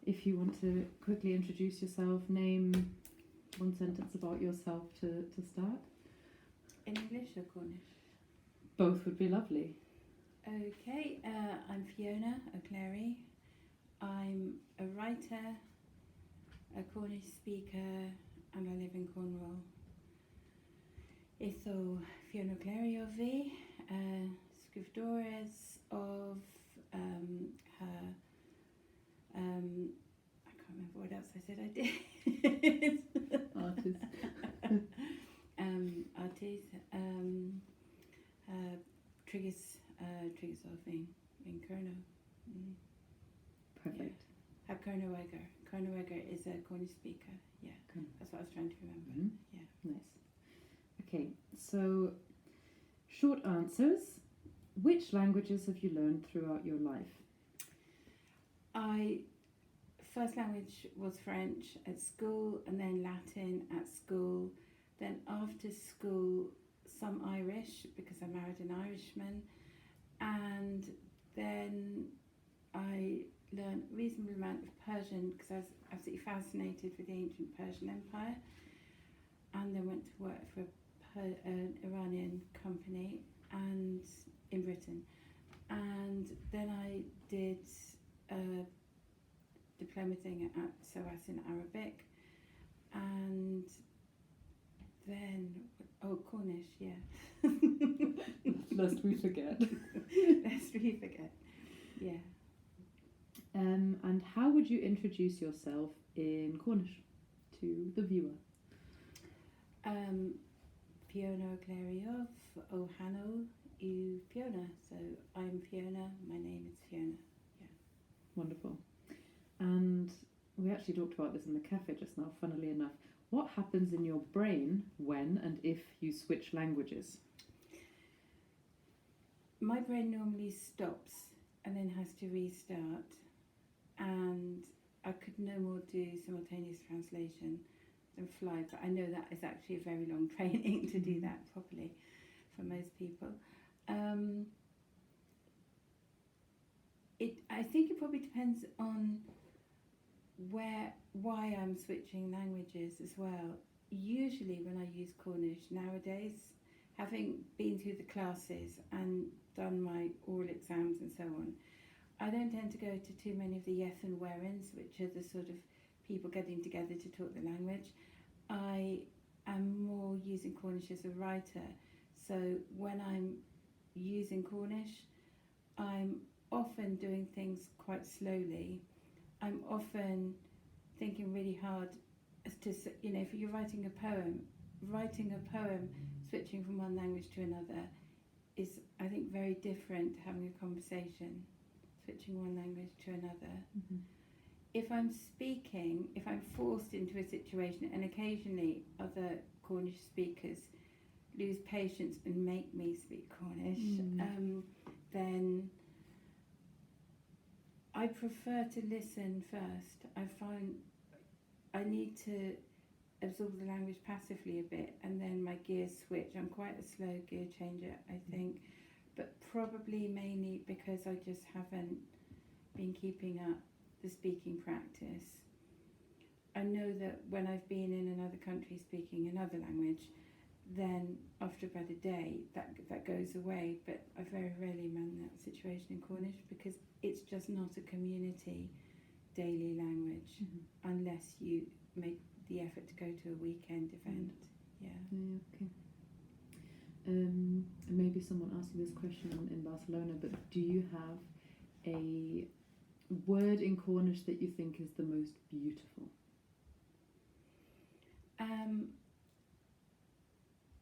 if you want to quickly introduce yourself, name one sentence about yourself to start. In English or Cornish? Both would be lovely. Okay, I'm Fiona O'Cleirigh. I'm a writer, a Cornish speaker, and I live in Cornwall. Eitho Fiona O'Cleirigh of fi, scriptores of her, I can't remember what else I said I did. Artist. Artist, Trigus of in Kerno. Perfect. Yeah. Cornwegger is a Cornish speaker. Yeah, that's what I was trying to remember. Mm-hmm. Yeah. Nice. Okay, so short answers. Which languages have you learned throughout your life? First language was French at school, and then Latin at school. Then after school, some Irish, because I married an Irishman. And then I learned a reasonable amount of Persian because I was absolutely fascinated with the ancient Persian Empire. And then went to work for an Iranian company and in Britain. And then I did a diploma thing at SOAS in Arabic. And then, Cornish, yeah. Lest we forget. Yeah. And how would you introduce yourself in Cornish to the viewer? Fiona O'Cleirigh of Hanno yw Fiona. So I'm Fiona, my name is Fiona. Yeah. Wonderful. And we actually talked about this in the cafe just now, funnily enough. What happens in your brain when and if you switch languages? My brain normally stops and then has to restart, and I could no more do simultaneous translation than fly, but I know that is actually a very long training to do that properly for most people. I think it probably depends on why I'm switching languages as well. Usually when I use Cornish nowadays, having been through the classes and done my oral exams and so on, I don't tend to go to too many of the yes and wherens, which are the sort of people getting together to talk the language. I am more using Cornish as a writer, so when I'm using Cornish, I'm often doing things quite slowly. I'm often thinking really hard as to, if you're writing a poem, switching from one language to another is, I think, very different to having a conversation, switching one language to another. Mm-hmm. If I'm speaking, if I'm forced into a situation, and occasionally other Cornish speakers lose patience and make me speak Cornish, then I prefer to listen first. I find I need to absorb the language passively a bit, and then my gears switch. I'm quite a slow gear changer, I think, but probably mainly because I just haven't been keeping up the speaking practice. I know that when I've been in another country speaking another language, then after about a day that goes away, but I very rarely man that situation in Cornish because it's just not a community daily language unless you make the effort to go to a weekend event. Okay. Maybe someone asked you this question in Barcelona, but do you have a word in Cornish that you think is the most beautiful?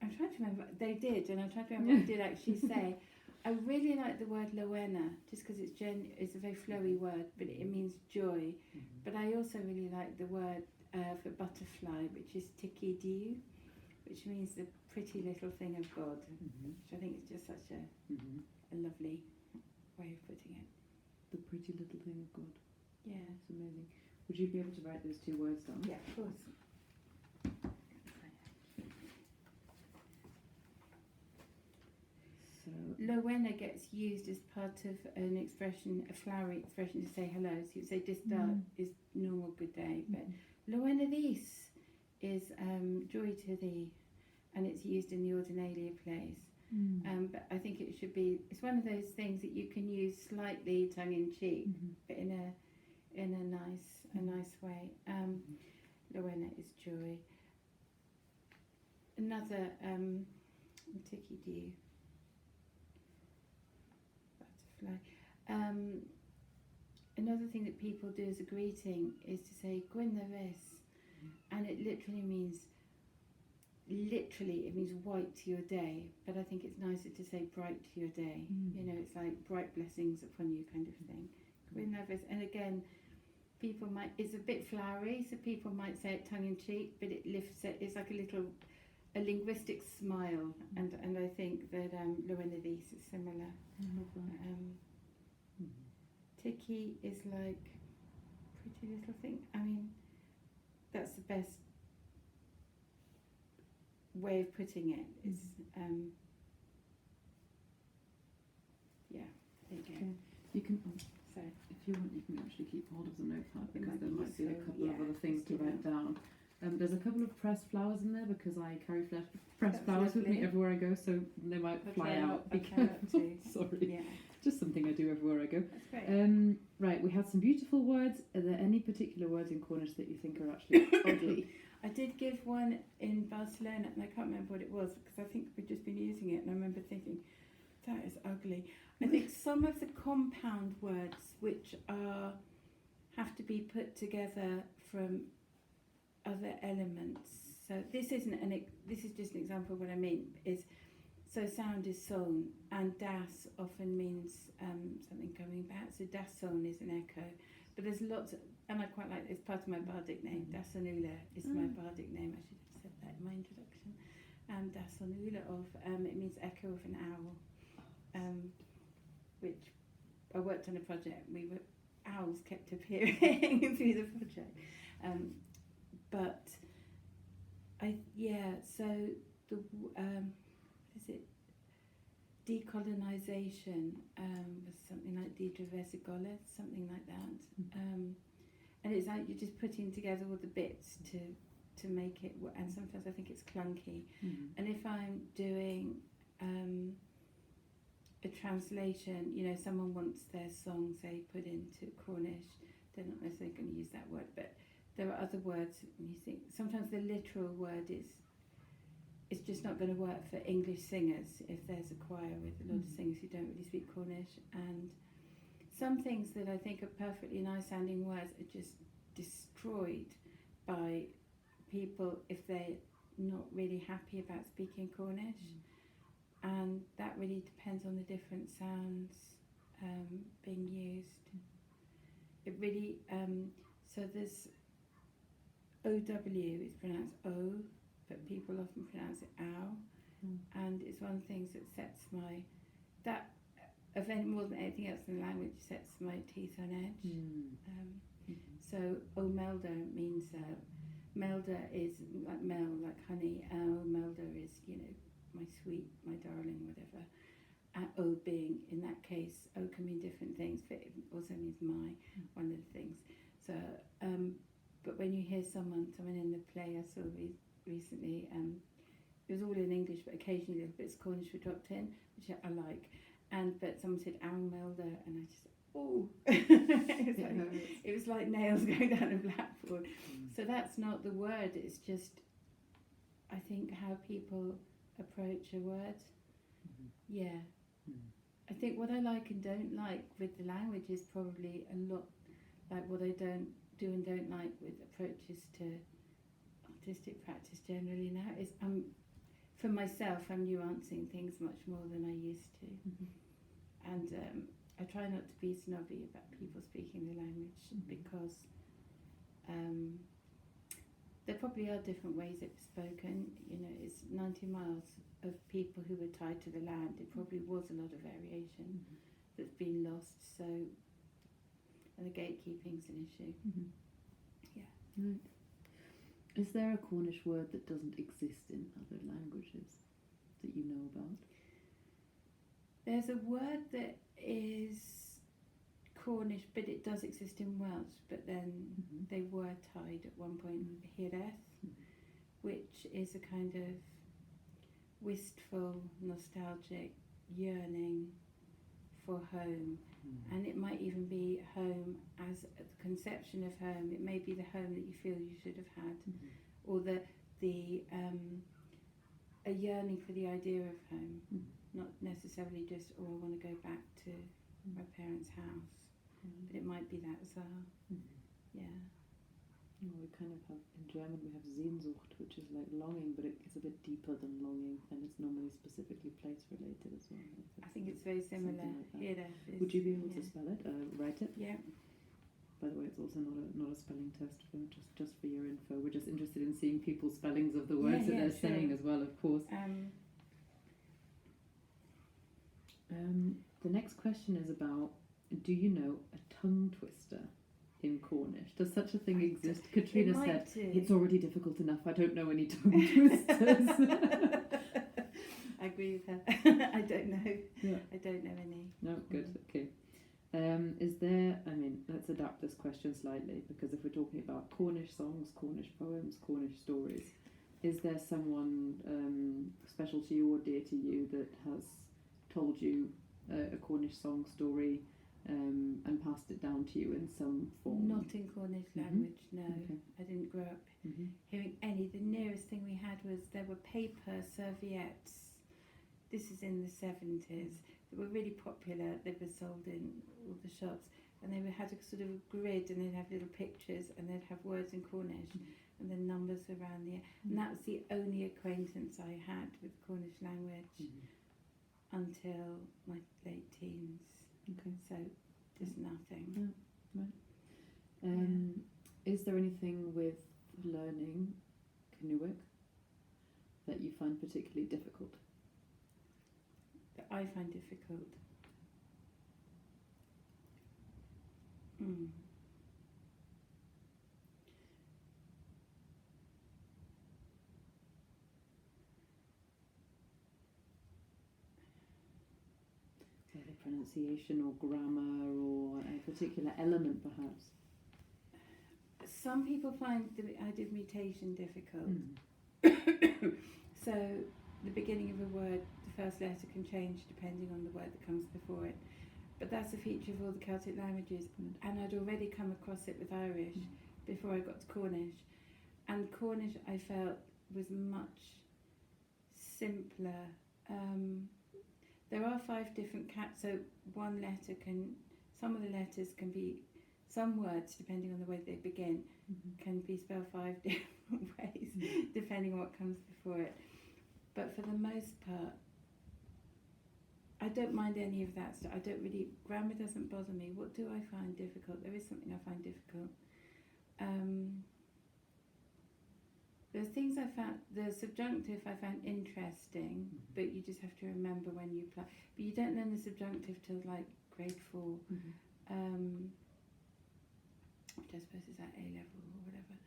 I'm trying to remember. They did, and I'm trying to remember what I did actually say. I really like the word Lowena, just because it's a very flowy word, but it means joy. But I also really like the word for butterfly, which is Tiki Diu, which means the pretty little thing of God, which I think is just such a lovely way of putting it. The pretty little thing of God. Yeah. That's amazing. Would you be able to write those two words down? Yeah, of course. So Lowena gets used as part of an expression, a flowery expression to say hello. So you say just is normal good day, but Lowena this is joy to thee, and it's used in the Ordinalia plays. But I think it should be. It's one of those things that you can use slightly tongue in cheek, but in a nice way. Lowena is joy. Another Tiki Dew. Butterfly. Another thing that people do as a greeting is to say Gwynnevis, and it literally means white to your day, but I think it's nicer to say bright to your day. You know, it's like bright blessings upon you kind of thing. Gwynnevis, and again, people might, it's a bit flowery, so people might say it tongue in cheek, but it lifts it, it's like a linguistic smile, and I think that Lowena this is similar. Tiki is like pretty little thing. I mean, that's the best way of putting it. Is yeah, there you go. Okay. You can, So if you want, you can actually keep hold of the notepad, because might there be might be a useful, couple of yeah, other things to let's do write down. There's a couple of pressed flowers in there because I carry pressed That's flowers with me lovely. everywhere I go, so they might fly out. Be Okay, careful. Sorry, yeah, just something I do everywhere I go. that's great. Right, we had some beautiful words. Are there any particular words in Cornish that you think are actually ugly? I did give one in Barcelona, and I can't remember what it was because I think we've just been using it, and I remember thinking, that is ugly. I think some of the compound words which have to be put together from other elements. So this isn't this is just an example of what I mean. Is so sound is song, and das often means something coming back. So das song is an echo, but there's lots of, and I quite like, it's part of my bardic name. Das Onula is my bardic name. I should have said that in my introduction. Das Onula it means echo of an owl, which I worked on a project. Owls kept appearing through the project, but so the what is it? Decolonisation was something like Dedravesigoleth, something like that. And it's like you're just putting together all the bits to make it, and sometimes I think it's clunky. And if I'm doing a translation, you know, someone wants their song, say, put into Cornish, they're not necessarily going to use that word, but there are other words, and you think sometimes the literal word is just not going to work for English singers if there's a choir with a lot of singers who don't really speak Cornish. And some things that I think are perfectly nice sounding words are just destroyed by people if they're not really happy about speaking Cornish. And that really depends on the different sounds being used. It really, so there's OW is pronounced O, but people often pronounce it ow. And it's one of the things that sets more than anything else in the language, sets my teeth on edge. So Melda means, Melda is like mel, like honey. Melda is, you know, my sweet, my darling, whatever. O being, in that case, O can mean different things, but it also means my, one of the things. So, but when you hear someone in the play I saw recently, it was all in English, but occasionally little bits of Cornish were dropped in, which I like. But someone said Melda, and I just, it was like nails going down a blackboard. So that's not the word, it's just, I think, how people approach a word. I think what I like and don't like with the language is probably a lot like what I don't do and don't like with approaches to artistic practice generally now. Is for myself, I'm nuancing things much more than I used to. And I try not to be snobby about people speaking the language because there probably are different ways it was spoken. You know, it's 90 miles of people who were tied to the land. It probably was a lot of variation that's been lost. So, and the gatekeeping's an issue. Right. Is there a Cornish word that doesn't exist in other languages that you know about? There's a word that is Cornish, but it does exist in Welsh, but then they were tied at one point, hireth, which is a kind of wistful, nostalgic yearning for home. And it might even be home as the conception of home. It may be the home that you feel you should have had, or a yearning for the idea of home, not necessarily just, oh, I want to go back to my parents' house, but it might be that as well. Yeah. Well, we kind of have, in German we have Sehnsucht, which is like longing, but it's a bit deeper than longing, and it's normally specifically place related as well. I think it's very similar. Like would you be able to spell it, write it? Yeah. By the way, it's also not a spelling test, just for your info. We're just interested in seeing people's spellings of the words that they're saying as well, of course. The next question is about, do you know a tongue twister in Cornish? Does such a thing exist? Katrina said, it's already difficult enough, I don't know any tongue twisters. I agree with her. I don't know. Yeah. I don't know any. No, good, okay. Is there, let's adapt this question slightly, because if we're talking about Cornish songs, Cornish poems, Cornish stories, is there someone special to you or dear to you that has told you a Cornish song story and passed it down to you in some form? Not in Cornish language, no. Okay. I didn't grow up hearing any. The nearest thing we had was there were paper serviettes. This is in the 70s. That were really popular. They were sold in all the shops, and they had a sort of grid, and they'd have little pictures, and they'd have words in Cornish, and then numbers around the. And that was the only acquaintance I had with Cornish language until my late teens. Okay. So just nothing. Right. Is there anything with learning Kennewick that you find particularly difficult? That I find difficult. Either pronunciation or grammar or a particular element, perhaps? Some people find the idea of mutation difficult. So the beginning of a word, the first letter can change depending on the word that comes before it. But that's a feature of all the Celtic languages, and I'd already come across it with Irish before I got to Cornish. And Cornish, I felt, was much simpler. There are 5 different so one letter some of the letters can be, some words, depending on the way they begin, can be spelled 5 different ways, depending on what comes before it. But for the most part, I don't mind any of that stuff. Grammar doesn't bother me. What do I find difficult? There is something I find difficult. There's things the subjunctive I found interesting, but you just have to remember when you apply. But you don't learn the subjunctive till like grade 4, which I suppose is at A level or whatever.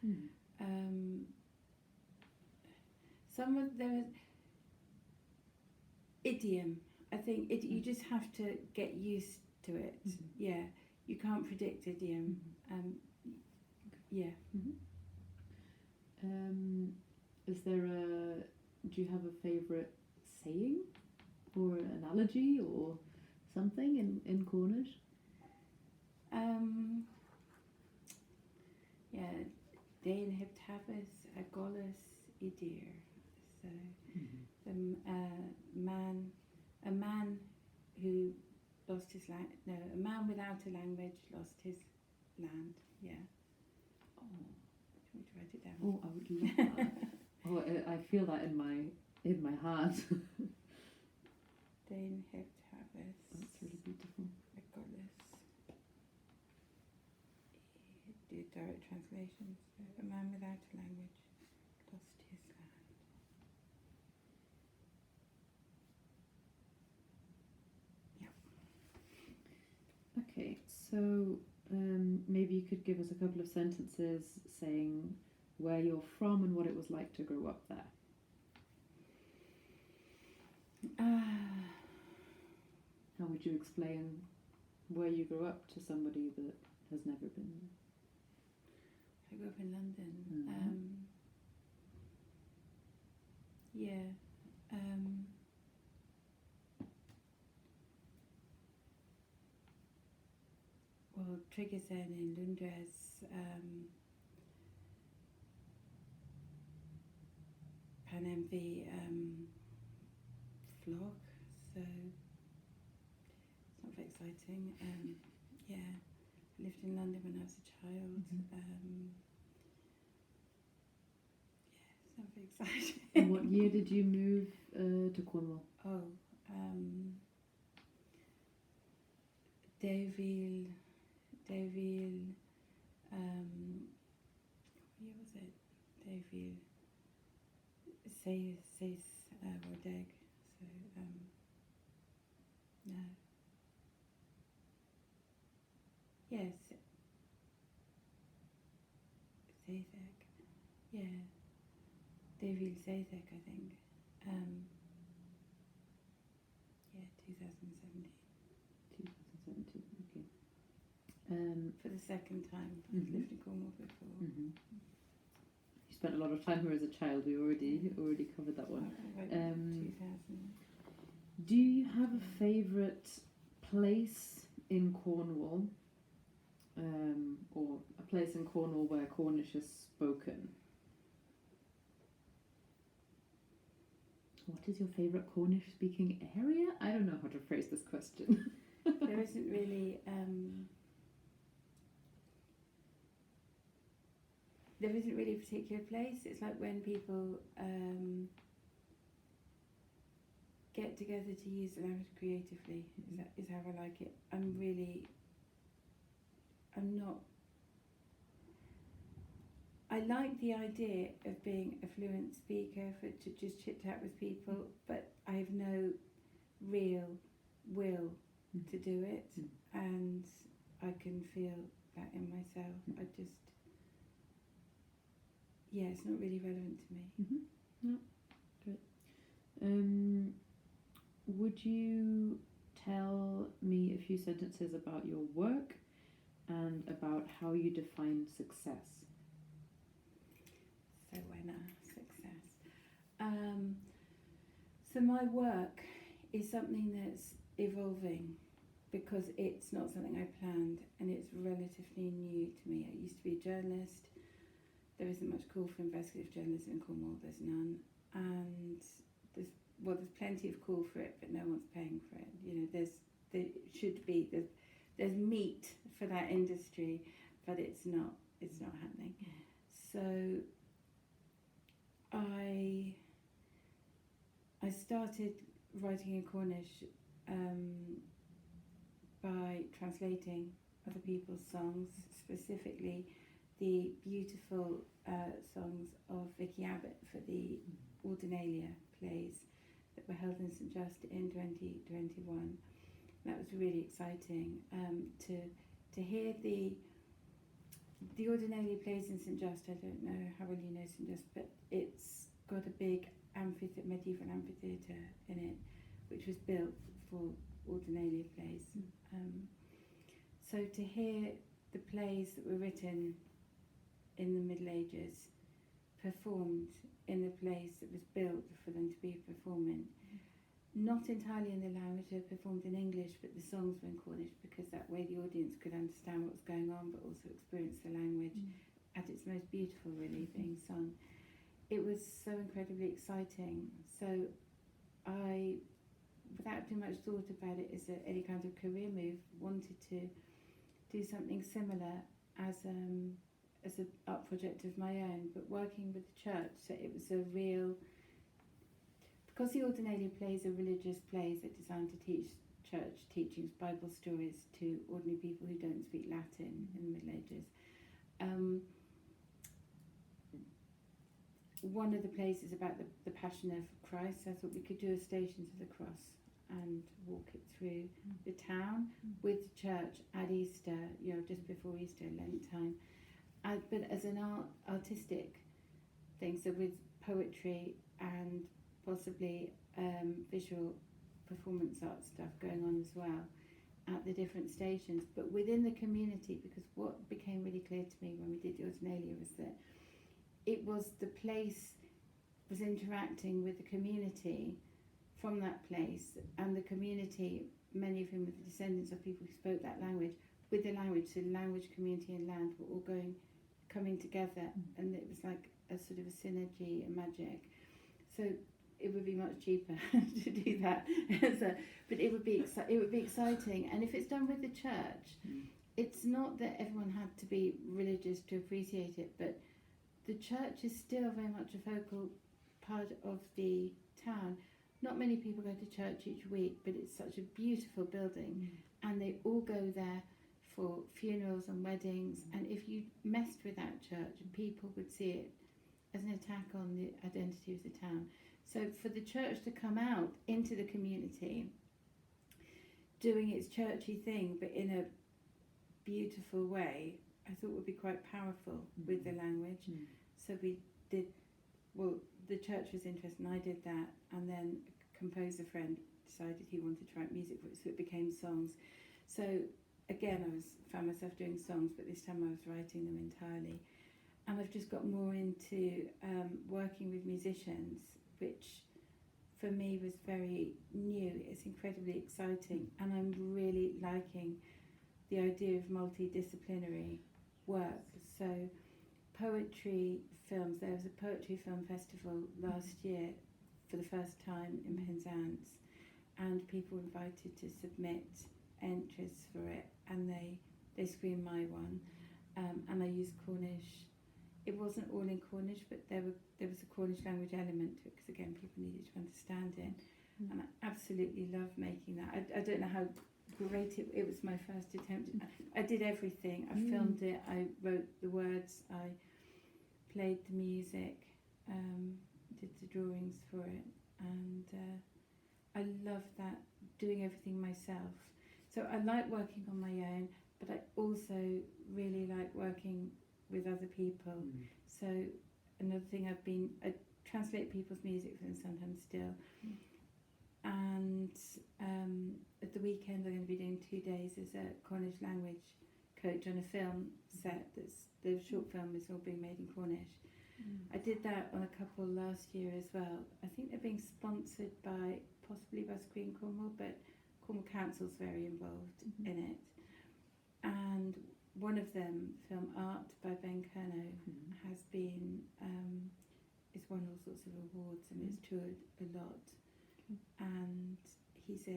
There is idiom. I think you just have to get used to it. Yeah, you can't predict idiom. Do you have a favourite saying or analogy or something in Cornish? Dain hebt havis a golas idir. So a man who lost his land. No, a man without a language lost his land. Yeah. Oh, do you want me to write it down? Oh, I would love that. I feel that in my heart. Dain hebt havis. That's really beautiful. A golas. Do direct translation. So a man without a language lost his land. Okay, so maybe you could give us a couple of sentences saying where you're from and what it was like to grow up there. How would you explain where you grew up to somebody that has never been there? I grew up in London. Mhm. Yeah. Well, Triggersen in Lundres, Penwith, Flock, so it's not very exciting. Yeah, I lived in London when I was a child. Mhm. Yeah, it's not very exciting. And what year did you move to Cornwall? Oh, Deauville, what year was it? Deauville, Says Rodeg, so, no. Yes, Zazek, yeah, Deauville Zazek, I think, yeah, 2017. 2017, okay. For the second time, I've Mhm. lived in Cornwall before. You spent a lot of time here as a child. We already covered that one. I went in 2000. Do you have a favourite place in Cornwall, or a place in Cornwall where Cornish is spoken? What is your favourite Cornish-speaking area? I don't know how to phrase this question. There isn't really a particular place. It's like when people get together to use the language creatively. Is how I like it. I like the idea of being a fluent speaker to just chit chat with people, but I have no real will to do it, and I can feel that in myself. It's not really relevant to me. No, great. Would you tell me a few sentences about your work and about how you define success? So success. So my work is something that's evolving because it's not something I planned and it's relatively new to me. I used to be a journalist. There isn't much call for investigative journalism in Cornwall, there's none. And there's plenty of call for it, but no one's paying for it. There's meat for that industry, but it's not happening. So I started writing in Cornish by translating other people's songs, specifically the beautiful songs of Vicky Abbott for the Ordinalia plays that were held in St Just in 2021. That was really exciting to hear the Ordinalia plays in St Just. I don't know how well you know St Just, but it's got a big medieval amphitheatre in it, which was built for Ordinalia plays. So to hear the plays that were written in the Middle Ages performed in the place that was built for them to be performing, not entirely in the language, they were performed in English, but the songs were in Cornish because that way the audience could understand what was going on but also experience the language at its most beautiful, really, being sung. It was so incredibly exciting. So I, without too much thought about it as any kind of career move, wanted to do something similar as an art project of my own, but working with the church. So it was a real, because the Ordinalia plays are religious plays that are designed to teach church teachings, Bible stories to ordinary people who don't speak Latin in the Middle Ages. One of the plays is about the Passion of Christ. So I thought we could do a Stations of the Cross and walk it through the town with the church at Easter, just before Easter, Lent time. But as an artistic thing, so with poetry and possibly visual performance art stuff going on as well at the different stations, but within the community, because what became really clear to me when we did Ordinalia was that it was the place was interacting with the community from that place, and the community, many of whom were the descendants of people who spoke that language, with the language, so language, community and land were all coming together, and it was like a sort of a synergy, a magic. So it would be much cheaper to do that, but it would be exciting. And if it's done with the church, it's not that everyone had to be religious to appreciate it, but the church is still very much a focal part of the town. Not many people go to church each week, but it's such a beautiful building, and they all go there for funerals and weddings. And if you messed with that church, people would see it as an attack on the identity of the town. So for the church to come out into the community, doing its churchy thing, but in a beautiful way, I thought would be quite powerful with the language. So we did, well, the church was interested, and I did that, and then a composer friend decided he wanted to write music for it, so it became songs. So again, found myself doing songs, but this time I was writing them entirely. And I've just got more into working with musicians, which for me was very new. It's incredibly exciting, and I'm really liking the idea of multidisciplinary work. So poetry films, there was a poetry film festival last year for the first time in Penzance, and people were invited to submit entries for it, and they screened my one, and I used Cornish. It wasn't all in Cornish, but there was a Cornish language element to it, because again, people needed to understand it, and I absolutely love making that. I don't know how great it was. My first attempt. I did everything. I filmed it, I wrote the words, I played the music, did the drawings for it, and I love that, doing everything myself. So I like working on my own, but I also really like working with other people. So another thing I translate people's music for them sometimes still. And at the weekend I'm going to be doing 2 days as a Cornish language coach on a film set. The short film is all being made in Cornish. I did that on a couple last year as well. I think they're being sponsored possibly by Screen Cornwall, but Cornwall Council's very involved in it. And one of them, film Art by Ben Kerno, has been it's won all sorts of awards, and it's toured a lot. And he's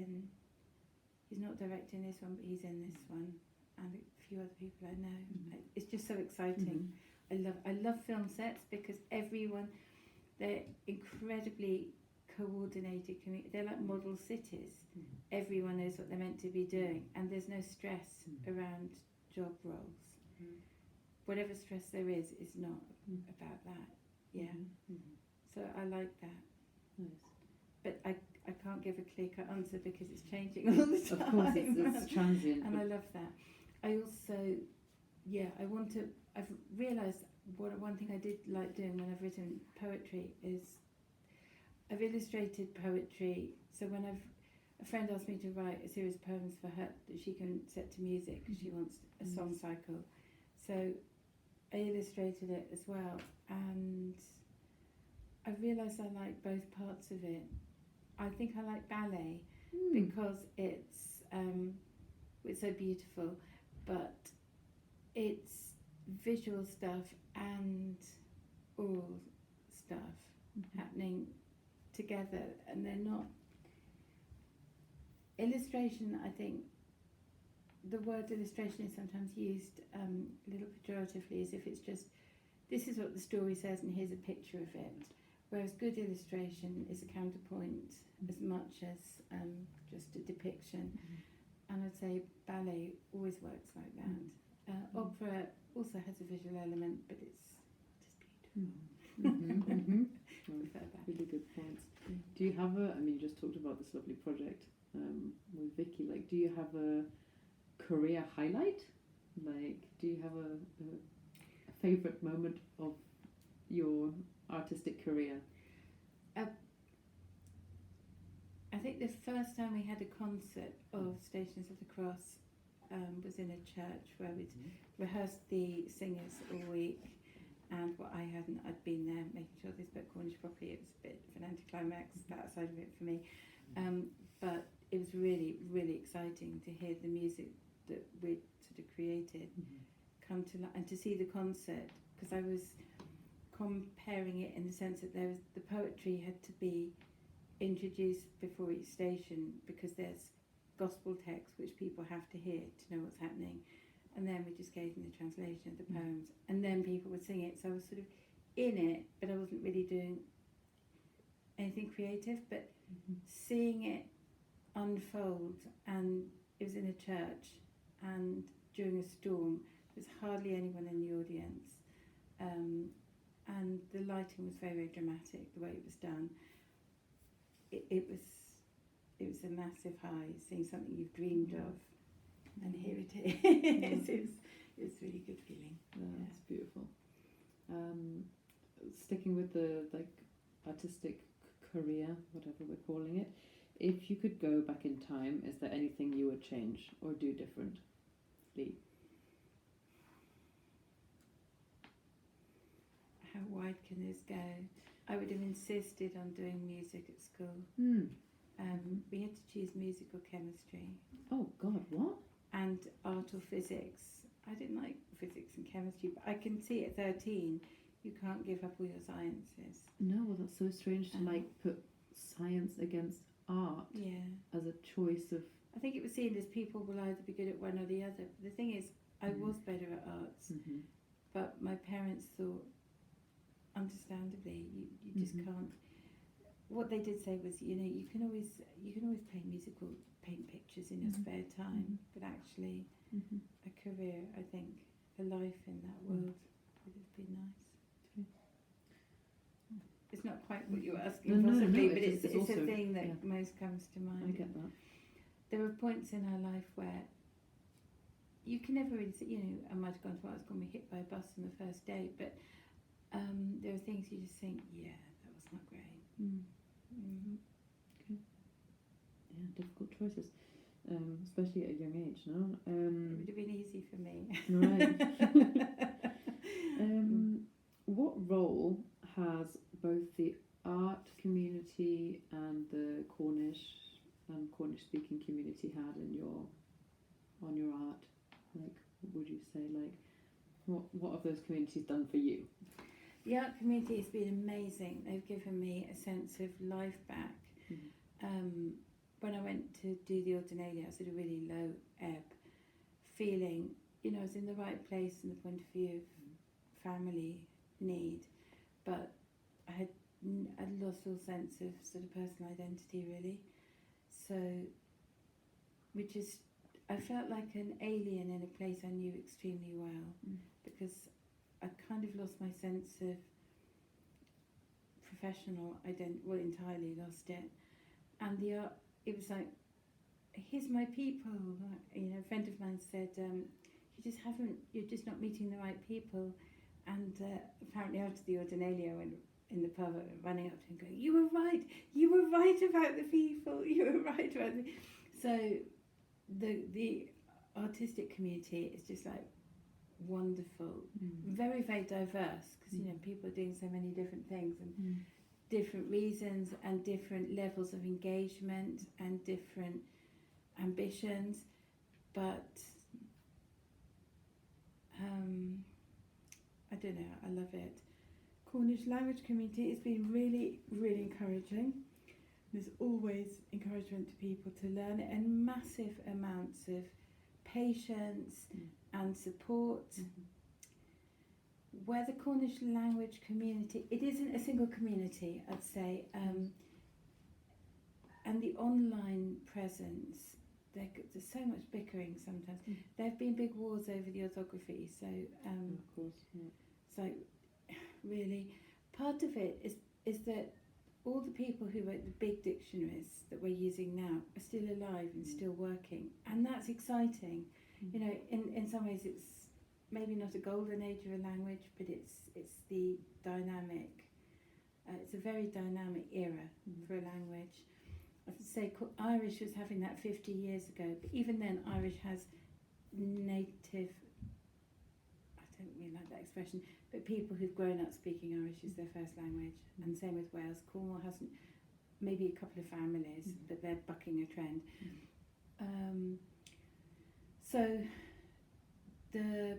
not directing this one, but he's in this one, and a few other people I know. It's just so exciting. I love film sets, because they're incredibly coordinated. They're like model cities. Everyone knows what they're meant to be doing, and there's no stress around job roles. Whatever stress there is not about that. So I like that. Nice. But I can't give a clear-cut answer, because it's changing all the time. Of course, it's transient. And I love that. I also, I've realised one thing I did like doing when I've written poetry is I've illustrated poetry. So when a friend asked me to write a series of poems for her that she can set to music, because she wants a song cycle. So I illustrated it as well, and I realised I like both parts of it. I think I like ballet because it's so beautiful, but it's visual stuff and oral stuff happening together, and they're not illustration. I think the word illustration is sometimes used a little pejoratively, as if it's just, this is what the story says and here's a picture of it, whereas good illustration is a counterpoint as much as just a depiction. And I'd say ballet always works like that. Opera also has a visual element, but it's just beautiful. Really good points. Do you have you just talked about this lovely project with Vicky, like, do you have a career highlight? Like, do you have a favourite moment of your artistic career? I think the first time we had a concert of Stations of the Cross was in a church where we'd rehearsed the singers all week, and what I'd been there making sure they spoke Cornish properly. It was a bit of an anticlimax, that side of it for me, but it was really, really exciting to hear the music that we'd sort of created come to life, and to see the concert, because I was comparing it in the sense that there was the poetry had to be introduced before each station, because there's gospel text which people have to hear to know what's happening, and then we just gave them the translation of the poems, and then people would sing it. So I was sort of in it, but I wasn't really doing anything creative, but seeing it unfold. And it was in a church, and during a storm, there was hardly anyone in the audience, and the lighting was very, very dramatic, the way it was done. It was a massive high, seeing something you've dreamed of, and here it is. It was a really good feeling. Yeah, it's beautiful. Sticking with the artistic career, whatever we're calling it, if you could go back in time, is there anything you would change or do differently? How wide can this go? I would have insisted on doing music at school. We had to choose music or chemistry. Oh God, what? And art or physics. I didn't like physics and chemistry, but I can see at 13 you can't give up all your sciences. No, well, that's so strange to put science against art as a choice of... I think it was seen as people will either be good at one or the other. The thing is, I was better at arts, but my parents thought, understandably, you just can't. What they did say was, you can always play musical, paint pictures in your spare time, but actually a career, I think, a life in that world would have been nice. It's not quite what you were asking, possibly, but it's also, a thing that most comes to mind. I get that. There are points in our life where you can never really say, I might have gone to art school and be hit by a bus on the first day, but there are things you just think, that was not great. Okay. Yeah, difficult choices, especially at a young age, no? It would have been easy for me. Right. What role has both the art community and the Cornish and Cornish-speaking community had on your art? Like, what would you say? Like, what have those communities done for you? The art community has been amazing. They've given me a sense of life back. When I went to do the Ordinalia, I was at a really low ebb, feeling, I was in the right place from the point of view of family need, but I'd lost all sense of sort of personal identity, really. So, I felt like an alien in a place I knew extremely well, because I kind of lost my sense of professional identity, entirely lost it. And the art, it was like, here's my people. A friend of mine said, you're just not meeting the right people. And apparently after the Ordinalia, when in the pub, running up to him going, you were right about the people, you were right about the... So the artistic community is just like wonderful, very, very diverse, because people are doing so many different things and different reasons and different levels of engagement and different ambitions, but I don't know, I love it. Cornish language community has been really, really encouraging. There's always encouragement to people to learn it, and massive amounts of patience and support. Where the Cornish language community, it isn't a single community, I'd say, and the online presence, there's so much bickering sometimes. There have been big wars over the orthography, so of course, so really, part of it is that all the people who wrote the big dictionaries that we're using now are still alive and still working, and that's exciting. In some ways it's maybe not a golden age of a language, but it's the dynamic. It's a very dynamic era for a language, I would say Irish was having that 50 years ago, but even then Irish has native, I don't really like that expression, but people who've grown up speaking Irish is their first language, and same with Wales. Cornwall hasn't, maybe a couple of families, but they're bucking a trend. So the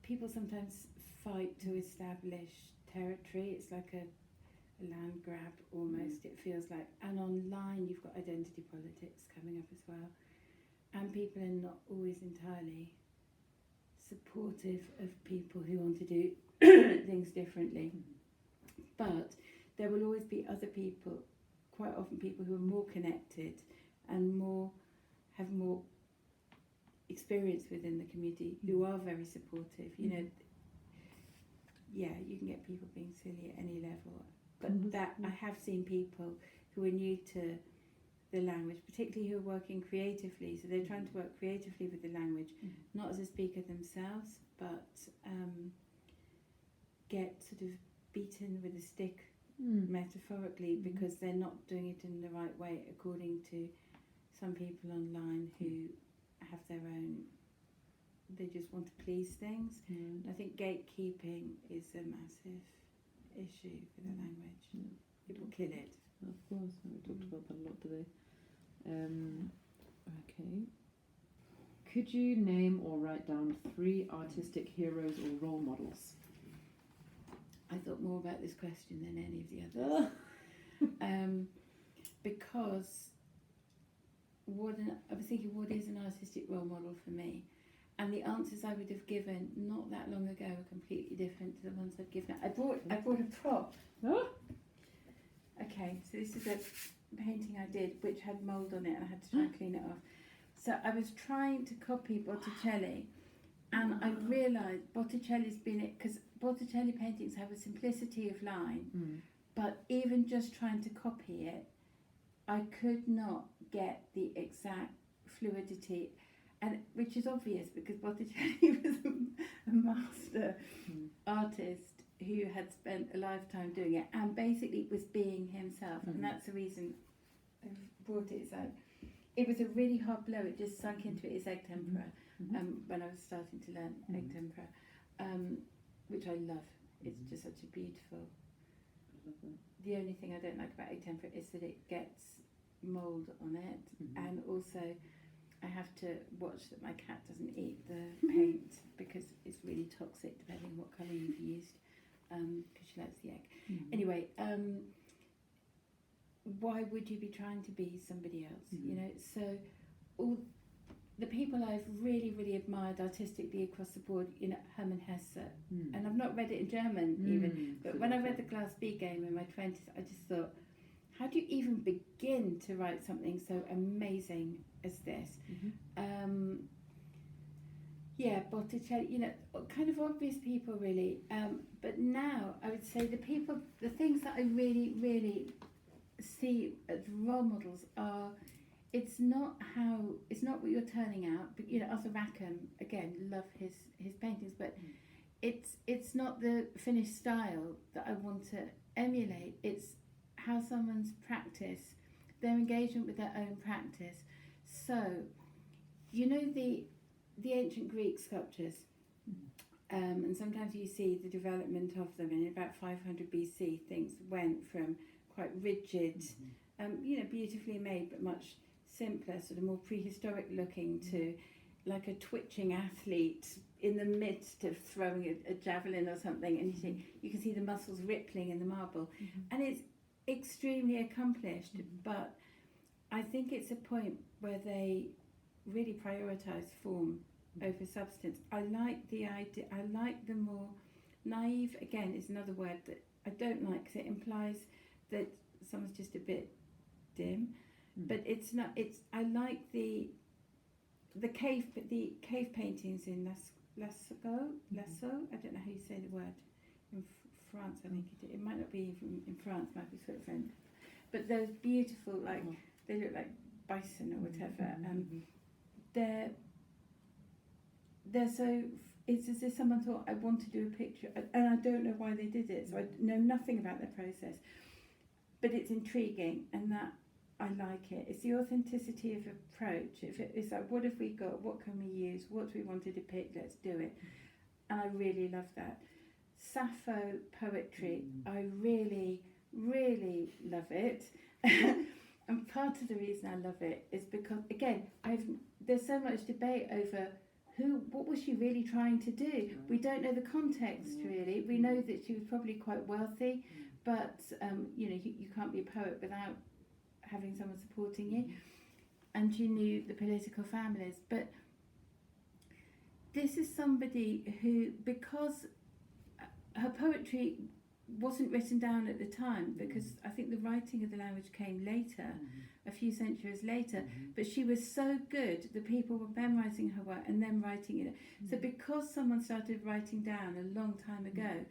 people sometimes fight to establish territory. It's like a land grab almost, it feels like. And online you've got identity politics coming up as well. And people are not always entirely supportive of people who want to do things differently. But there will always be other people, quite often people who are more connected and have more experience within the community, who are very supportive. You know, yeah, you can get people being silly at any level, but that I have seen people who are new to the language, particularly who are working creatively, so they're trying to work creatively with the language, not as a speaker themselves, but get sort of beaten with a stick, metaphorically, because they're not doing it in the right way, according to some people online who have their own, they just want to please things. I think gatekeeping is a massive issue for the language. People kill it. Of course, we talked about that a lot today. Okay. Could you name or write down 3 artistic heroes or role models? I thought more about this question than any of the others. Because I was thinking, what is an artistic role model for me? And the answers I would have given not that long ago are completely different to the ones I've given. I brought a prop. Okay, so this is a painting I did which had mould on it, and I had to try and clean it off. So I was trying to copy Botticelli, and I realised Botticelli's been it, because Botticelli paintings have a simplicity of line, but even just trying to copy it, I could not get the exact fluidity, and which is obvious because Botticelli was a master artist who had spent a lifetime doing it, and basically was being himself, and that's the reason I brought it. So it was a really hard blow. It just sunk into it. It's egg tempera. When I was starting to learn egg tempera, which I love. It's just such a beautiful. The only thing I don't like about egg tempera is that it gets mould on it, and also I have to watch that my cat doesn't eat the paint because it's really toxic depending on what colour you've used, because she likes the egg. Anyway, why would you be trying to be somebody else? You know, so all the people I've really, really admired artistically across the board, you know, Hermann Hesse, and I've not read it in German even, but when I read the Glass B Game in my 20s, I just thought, how do you even begin to write something so amazing as this? Yeah, Botticelli, you know, kind of obvious people really, but now I would say the things that I really, really see as role models are, it's not what you're turning out, but you know, Arthur Rackham, again, love his paintings, but it's not the finished style that I want to emulate. It's how someone's practice, their engagement with their own practice. So, you know, the ancient Greek sculptures, and sometimes you see the development of them, in about 500 BC, things went from quite rigid, you know, beautifully made, but much simpler, sort of more prehistoric looking, to like a twitching athlete in the midst of throwing a javelin or something, and you can see the muscles rippling in the marble, and it's extremely accomplished. But I think it's a point where they really prioritise form over substance. I like the idea. I like the more naive. Again, is another word that I don't like, because it implies that someone's just a bit dim. But it's not. I like the cave paintings in Lascaux. I don't know how you say the word in France. I think it might not be in France. It might be sort of French. But those beautiful, like they look like bison or whatever. They're so. It's as if someone thought, I want to do a picture, and I don't know why they did it. So I know nothing about their process, but it's intriguing, and that I like it. It's the authenticity of approach. It's like, what have we got? What can we use? What do we want to depict? Let's do it. And I really love that. Sappho poetry, I really, really love it. And part of the reason I love it is because, again, there's so much debate over what was she really trying to do. We don't know the context, really. We know that she was probably quite wealthy, but you can't be a poet without having someone supporting you, and she knew the political families. But this is somebody who, because her poetry wasn't written down at the time, because I think the writing of the language came later, a few centuries later, but she was so good that people were memorising her work and then writing it. So because someone started writing down a long time ago,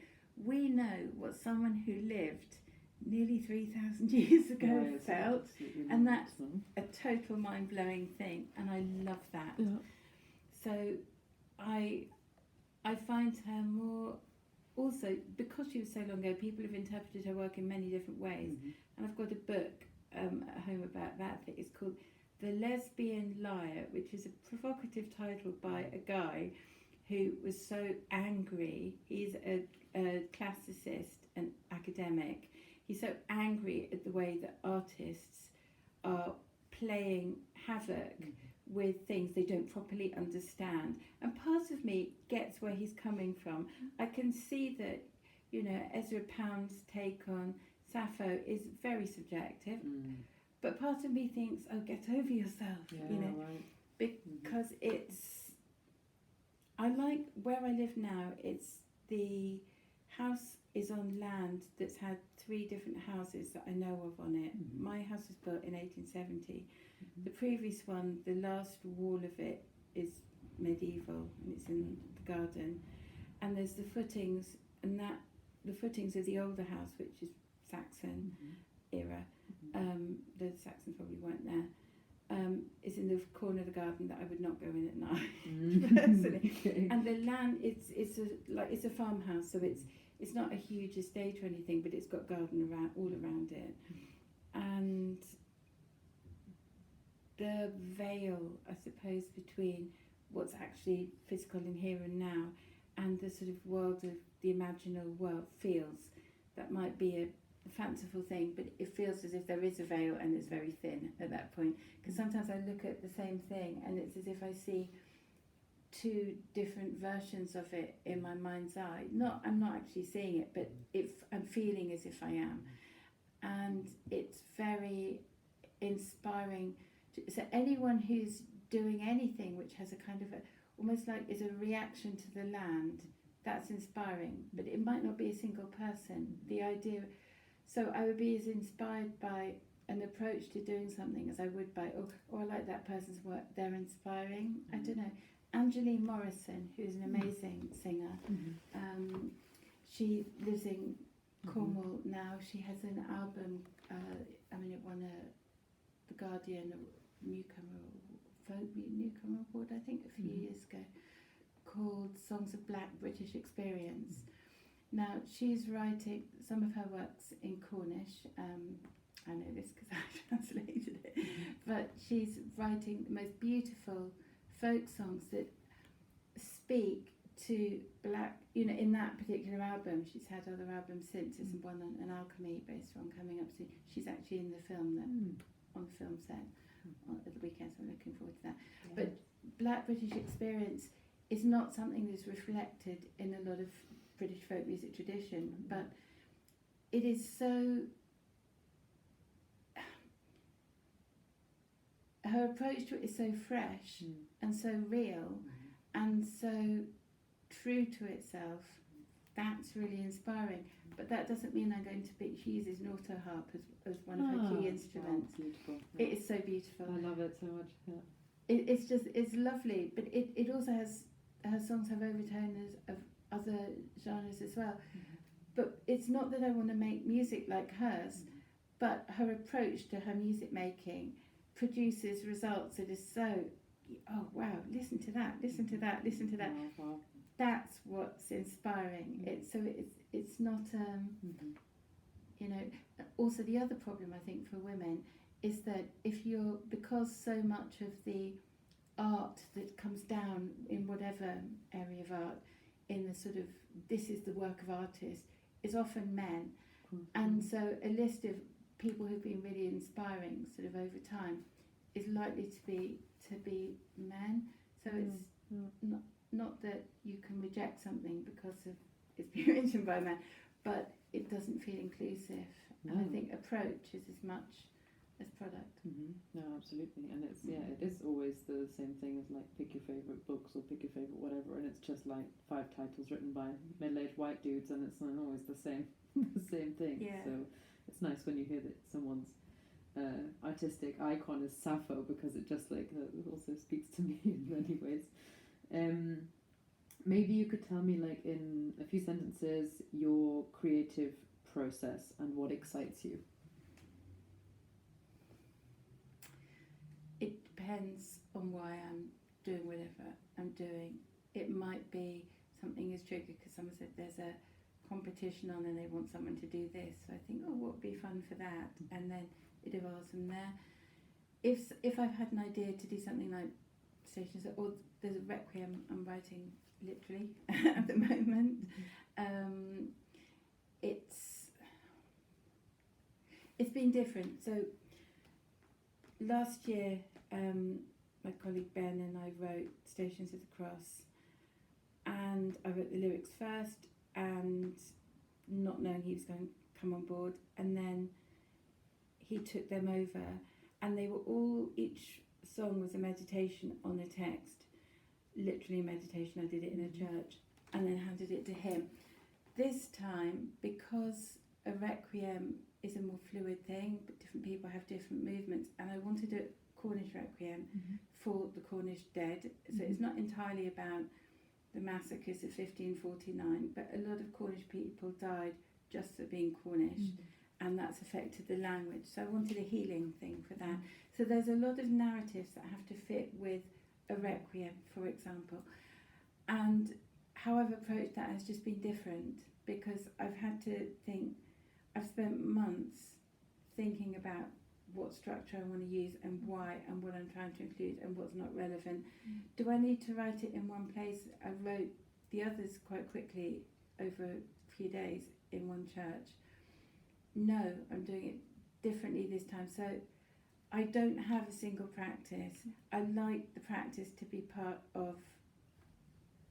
we know what someone who lived nearly 3,000 years ago felt, and that's a total mind-blowing thing, and I love that. So I find her more, also because she was so long ago, people have interpreted her work in many different ways, and I've got a book at home about that. It's called The Lesbian Liar, which is a provocative title by a guy who was so angry. He's a classicist and academic. He's so angry at the way that artists are playing havoc with things they don't properly understand. And part of me gets where he's coming from. I can see that, Ezra Pound's take on Sappho is very subjective, but part of me thinks, oh, get over yourself, because I like where I live now. It's the house is on land that's had 3 different houses that I know of on it. My house was built in 1870. The previous one, the last wall of it is medieval, and it's in the garden. And there's the footings, and the footings of the older house, which is Saxon era. The Saxons probably weren't there. Is in the corner of the garden that I would not go in at night, personally. Okay. And the land, it's a farmhouse, so it's not a huge estate or anything, but it's got garden all around it. And the veil, I suppose, between what's actually physical in here and now and the sort of world of the imaginal world feels, that might be a fanciful thing, but it feels as if there is a veil and it's very thin at that point. Because sometimes I look at the same thing and it's as if I see 2 different versions of it in my mind's eye. I'm not actually seeing it, but I'm feeling as if I am. And it's very inspiring. So anyone who's doing anything which has a kind of almost like is a reaction to the land, that's inspiring. But it might not be a single person. The idea. So I would be as inspired by an approach to doing something as I would by, I like that person's work, they're inspiring. I don't know. Angeline Morrison, who's an amazing singer, she lives in Cornwall now. She has an album, it won the Guardian Folk Newcomer Award, I think, a few years ago, called Songs of Black British Experience. Now, she's writing some of her works in Cornish. I know this because I translated it. But she's writing the most beautiful folk songs that speak to black, in that particular album. She's had other albums since. There's one on an alchemy based on coming up soon. She's actually in the film, on the film set at the weekend, so I'm looking forward to that. Yeah. But Black British Experience is not something that's reflected in a lot of British folk music tradition, but it is so. Her approach to it is so fresh and so real and so true to itself. That's really inspiring. But that doesn't mean I'm going to pick. She uses an auto harp as one of her key instruments. Beautiful. Yeah. It is so beautiful. I love it so much. Yeah. It's lovely, but it also has, her songs have overtones of other genres as well. But it's not that I want to make music like hers, but her approach to her music making produces results that is so, oh wow, listen to that, listen to that, listen to that. Wow. That's what's inspiring. It's not also the other problem I think for women is that because so much of the art that comes down in whatever area of art, in the sort of, this is the work of artists, is often men. And so a list of people who've been really inspiring sort of over time is likely to be men. So it's not that you can reject something because of it's being written by men, but it doesn't feel inclusive. And I think approach is as much as product. No, absolutely. And it's it is always the same thing as like pick your favourite books or pick your favourite whatever, and it's just like 5 titles written by middle-aged white dudes, and it's not always the same thing. Yeah. So it's nice when you hear that someone's artistic icon is Sappho, because it just like it also speaks to me in many ways. Maybe you could tell me, like, in a few sentences, your creative process and what excites you. It depends on why I'm doing whatever I'm doing. It might be something is triggered because someone said there's a competition on and they want someone to do this. So I think, what would be fun for that? And then it evolves from there. If I've had an idea to do something like stations, or there's a requiem I'm writing literally at the moment. It's been different. So last year, my colleague Ben and I wrote Stations of the Cross, and I wrote the lyrics first, and not knowing he was going to come on board, and then he took them over, and they were all, each song was a meditation on a text, literally a meditation. I did it in a church and then handed it to him. This time, because a requiem is a more fluid thing, but different people have different movements, and I wanted a Cornish requiem for the Cornish dead. So it's not entirely about the massacres of 1549, but a lot of Cornish people died just for being Cornish, and that's affected the language. So I wanted a healing thing for that. So there's a lot of narratives that have to fit with a requiem, for example. And how I've approached that has just been different, because I've had to think, I've spent months thinking about what structure I want to use and why, and what I'm trying to include and what's not relevant. Do I need to write it in one place? I wrote the others quite quickly over a few days in one church. No, I'm doing it differently this time. So I don't have a single practice. I like the practice to be part of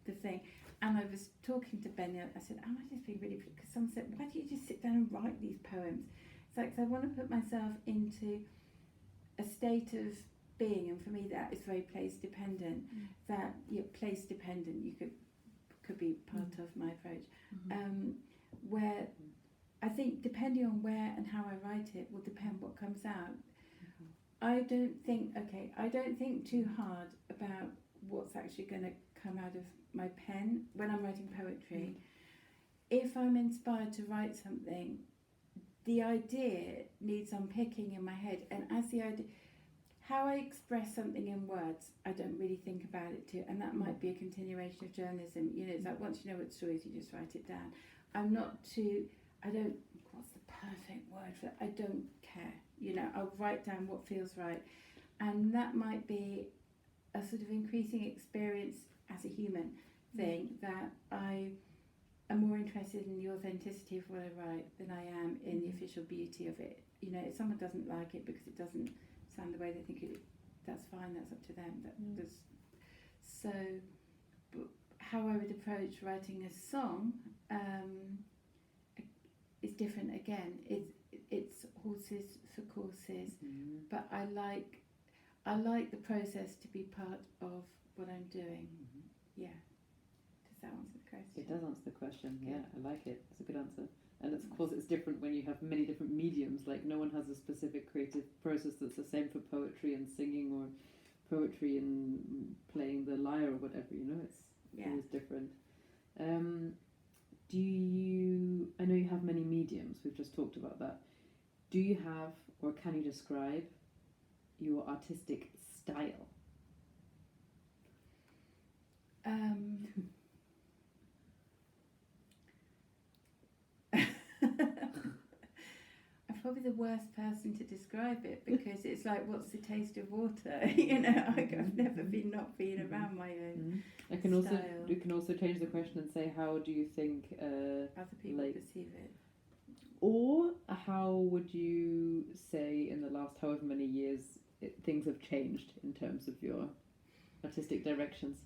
the thing. And I was talking to Ben, I said, am I just being really, because someone said, why don't you just sit down and write these poems? It's like, so I want to put myself into a state of being, and for me that is very place dependent. That place dependent, you could be part of my approach, where I think depending on where and how I write it will depend what comes out. I don't think too hard about what's actually going to come out of my pen when I'm writing poetry. If I'm inspired to write something, the idea needs unpicking in my head, and as the idea, how I express something in words, I don't really think about it too, and that might be a continuation of journalism. It's like, once you know what stories, you just write it down. What's the perfect word for it? I don't care. I'll write down what feels right, and that might be a sort of increasing experience as a human thing, that I am more interested in the authenticity of what I write than I am in the official beauty of it. If someone doesn't like it because it doesn't sound the way they think it, that's fine, that's up to them. So, but how I would approach writing a song is different again. It's horses for courses, but I like the process to be part of what I'm doing. Yeah. Does that answer the question? It does answer the question. Yeah, I like it. It's a good answer. And of course it's different when you have many different mediums. Like, no one has a specific creative process that's the same for poetry and singing, or poetry and playing the lyre or whatever. It's always different. I know you have many mediums. We've just talked about that. Do you have, or can you describe your artistic style? I probably the worst person to describe it, because it's like, what's the taste of water? You know, I've never been not being around my own I can also style. we can also change the question and say, how do you think Other people like, perceive it. or how would you say in the last however many years things have changed in terms of your artistic directions?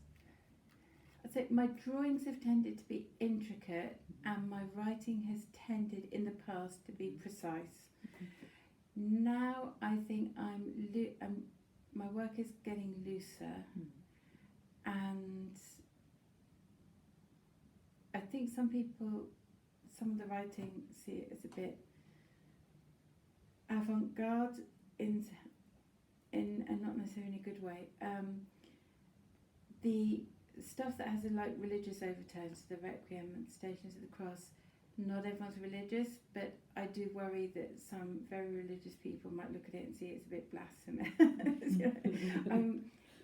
I'd say my drawings have tended to be intricate, and my writing has tended in the past to be precise. Now I think my work is getting looser, and I think some of the writing see it as a bit avant-garde in and not necessarily in a good way. The stuff that has a like religious overtones, the Requiem and Stations of the Cross, not everyone's religious, but I do worry that some very religious people might look at it and see it's a bit blasphemous.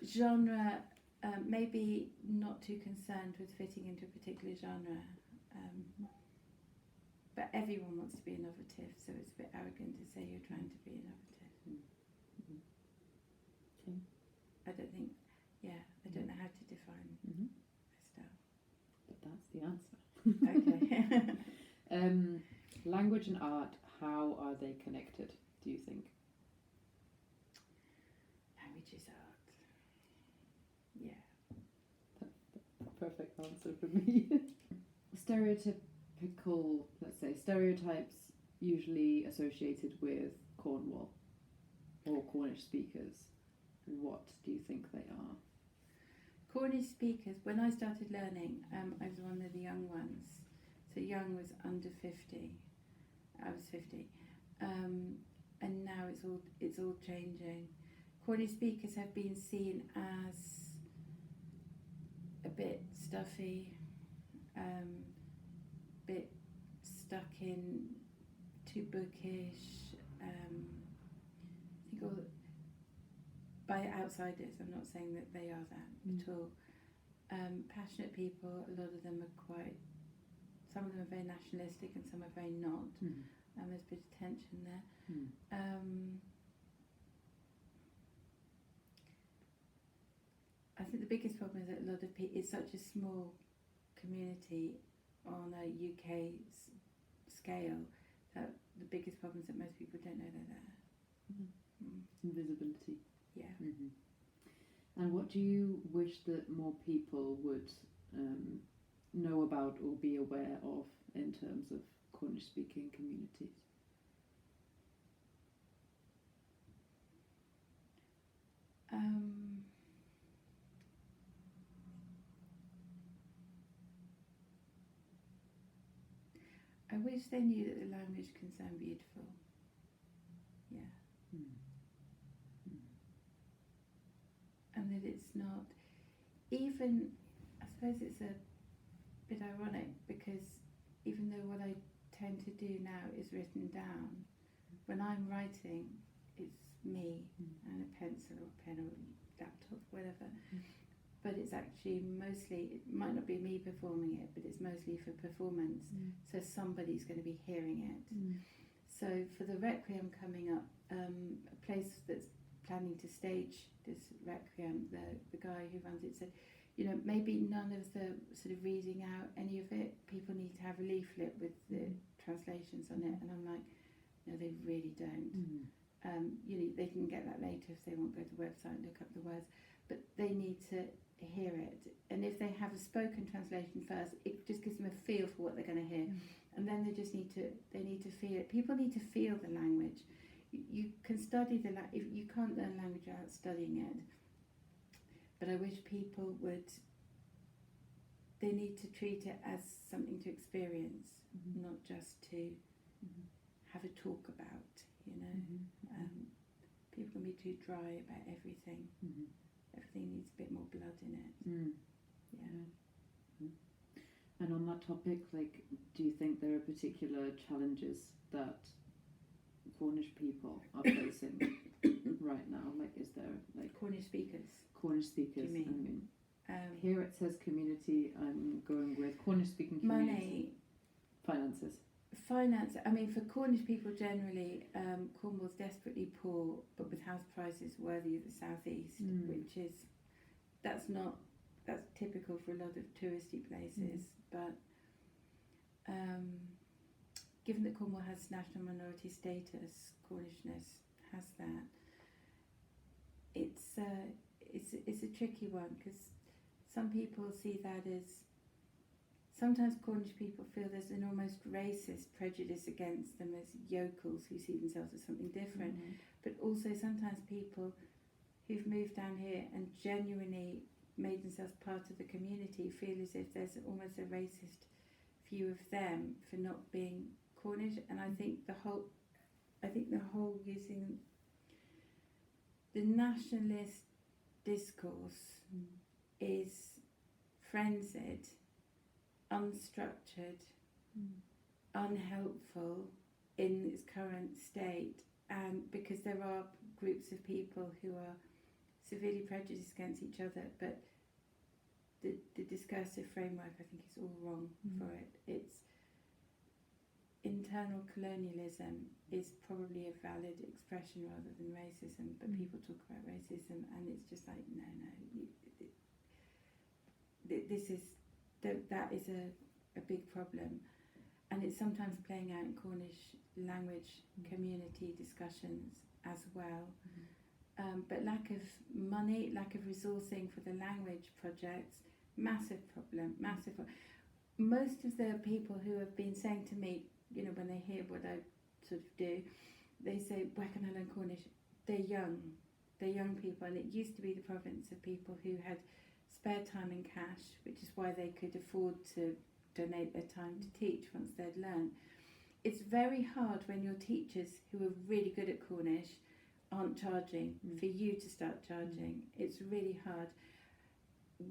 Genre, maybe not too concerned with fitting into a particular genre, but everyone wants to be innovative, so it's a bit arrogant to say you're trying to be innovative. Okay. I don't know how to define my style. But that's the answer. Okay. Language and art, how are they connected, do you think? Language is art. Yeah. Perfect answer for me. Stereotypical, let's say, stereotypes usually associated with Cornwall or Cornish speakers. What do you think they are? Cornish speakers, when I started learning, I was one of the young ones. So young was under 50. I was 50. And now it's all changing. Cornish speakers have been seen as a bit stuffy, bit stuck in, too bookish. I think all by outsiders, I'm not saying that they are that at all. Passionate people, a lot of them are some of them are very nationalistic and some are very not. There's a bit of tension there. I think the biggest problem is that a lot of people, it's such a small community on a UK scale, that the biggest problem is that most people don't know they're there. Invisibility. Yeah. And what do you wish that more people would know about or be aware of in terms of Cornish speaking communities? I wish they knew that the language can sound beautiful. Yeah. And that it's not, even, I suppose it's a bit ironic, because even though what I tend to do now is written down, when I'm writing, it's me and a pencil or pen or laptop, whatever. But it's actually mostly, it might not be me performing it, but it's mostly for performance. So somebody's going to be hearing it. So for the Requiem coming up, a place that's planning to stage this Requiem, the guy who runs it said, maybe none of the sort of reading out any of it, people need to have a leaflet with the translations on it. And I'm like, no, they really don't. They can get that later if they want to go to the website and look up the words, but they need to hear it. And if they have a spoken translation first, it just gives them a feel for what they're going to hear. And then they need to feel it. People need to feel the language. You can study if you can't learn language without studying it. But I wish people they need to treat it as something to experience, not just to have a talk about, People can be too dry about everything. Everything needs a bit more blood in it. And on that topic, do you think there are particular challenges that Cornish people are facing right now? Is there Cornish speakers? Cornish speakers. Do you mean? Here it says community. I'm going with Cornish speaking community. Money. Finances. finance, I mean, for Cornish people generally, Cornwall's desperately poor, but with house prices worthy of the southeast, which is, that's typical for a lot of touristy places, but given that Cornwall has national minority status, Cornishness has that, it's a tricky one, because some people see that as, sometimes Cornish people feel there's an almost racist prejudice against them as yokels who see themselves as something different, but also sometimes people who've moved down here and genuinely made themselves part of the community feel as if there's almost a racist view of them for not being Cornish. And I think the whole using the nationalist discourse is frenzied, unstructured, unhelpful in its current state, and because there are groups of people who are severely prejudiced against each other, but the discursive framework, I think, is all wrong for it. It's internal colonialism is probably a valid expression rather than racism, but people talk about racism and it's just like, no, that is a big problem, and it's sometimes playing out in Cornish language community discussions as well. But lack of money, lack of resourcing for the language projects, massive problem, massive. Most of the people who have been saying to me, you know, when they hear what I sort of do, they say, where can I learn Cornish? They're young people, and it used to be the province of people who had spare time and cash, which is why they could afford to donate their time to teach once they'd learned. It's very hard when your teachers who are really good at Cornish aren't charging for you to start charging. It's really hard.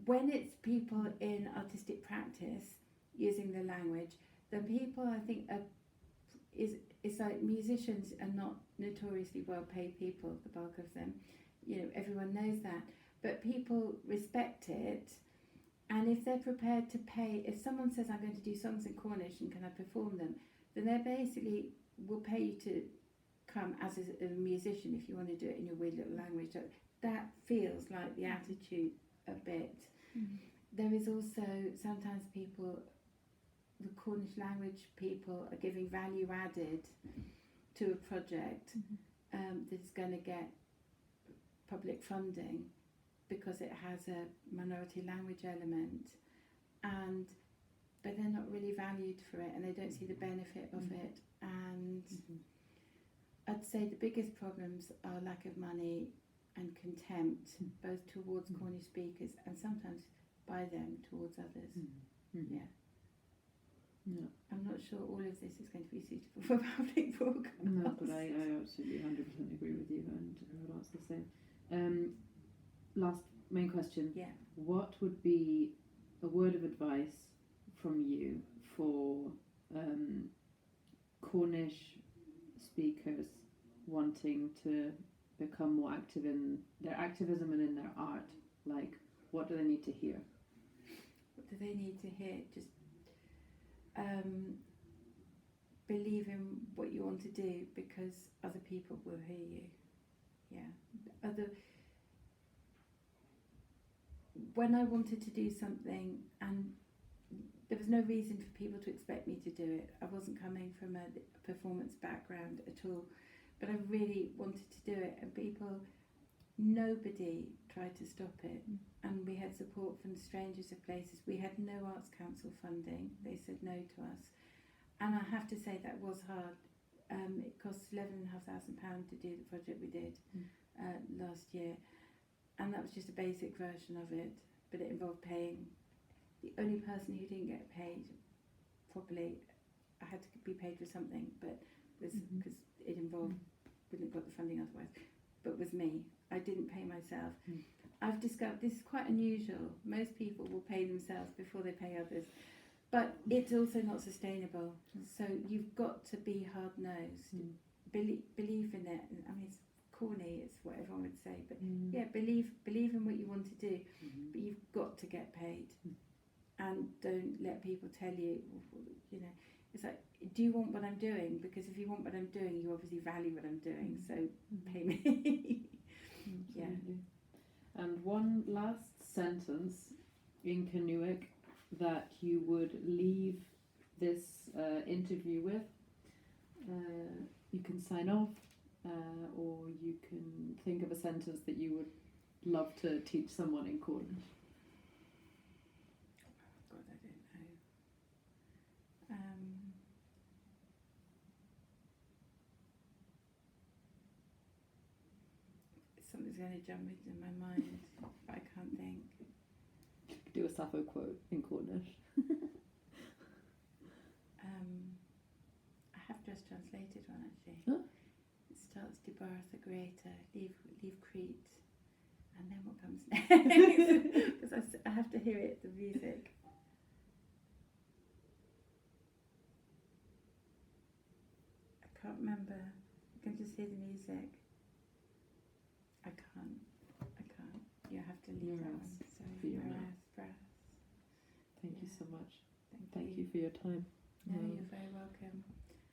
When it's people in artistic practice using the language, then people, I think, it's like musicians are not notoriously well paid people, the bulk of them. You know, everyone knows that. But people respect it, and if they're prepared to pay, if someone says, I'm going to do songs in Cornish and can I perform them, then they basically will pay you to come as a musician if you want to do it in your weird little language. So that feels like the attitude a bit. There is also sometimes people, the Cornish language people are giving value added to a project that's going to get public funding because it has a minority language element, but they're not really valued for it and they don't see the benefit of it. And I'd say the biggest problems are lack of money and contempt, both towards Cornish speakers and sometimes by them towards others. I'm not sure all of this is going to be suitable for public broadcast. No, but I absolutely 100% agree with you, and I would answer the same. Last main question. Yeah. What would be a word of advice from you for Cornish speakers wanting to become more active in their activism and in their art? Like, what do they need to hear? What do they need to hear? Just believe in what you want to do, because other people will hear you. When I wanted to do something and there was no reason for people to expect me to do it, I wasn't coming from a performance background at all, but I really wanted to do it, and nobody tried to stop it, and we had support from strangers of places. We had no Arts Council funding, they said no to us, and I have to say that was hard. It cost £11,500 to do the project we did last year, and that was just a basic version of it, but it involved paying. The only person who didn't get paid properly, I had to be paid for something, but was because it involved, wouldn't have got the funding otherwise, but was me. I didn't pay myself. I've discovered this is quite unusual. Most people will pay themselves before they pay others, but it's also not sustainable. So you've got to be hard-nosed, believe in it. I mean, it's corny, it's what everyone would say, but yeah, believe in what you want to do, but you've got to get paid, and don't let people tell you, you know, it's like, do you want what I'm doing? Because if you want what I'm doing, you obviously value what I'm doing, so pay me. Yeah. Absolutely. And one last sentence in Canuic that you would leave this interview with. You can sign off, or you can think of a sentence that you would love to teach someone in Cornish. God, I don't know. Something's going to jump into my mind, but I can't think. Do a Sappho quote in Cornish. I have just translated one actually. Huh? It starts "De Bartha Greta, leave Crete," and then what comes next? Because I have to hear it, the music. I can't remember. I can just hear the music. I can't. You have to leave that one. So Fiona. breath. Thank you so much. Thank you. Thank you for your time. No, you're very welcome.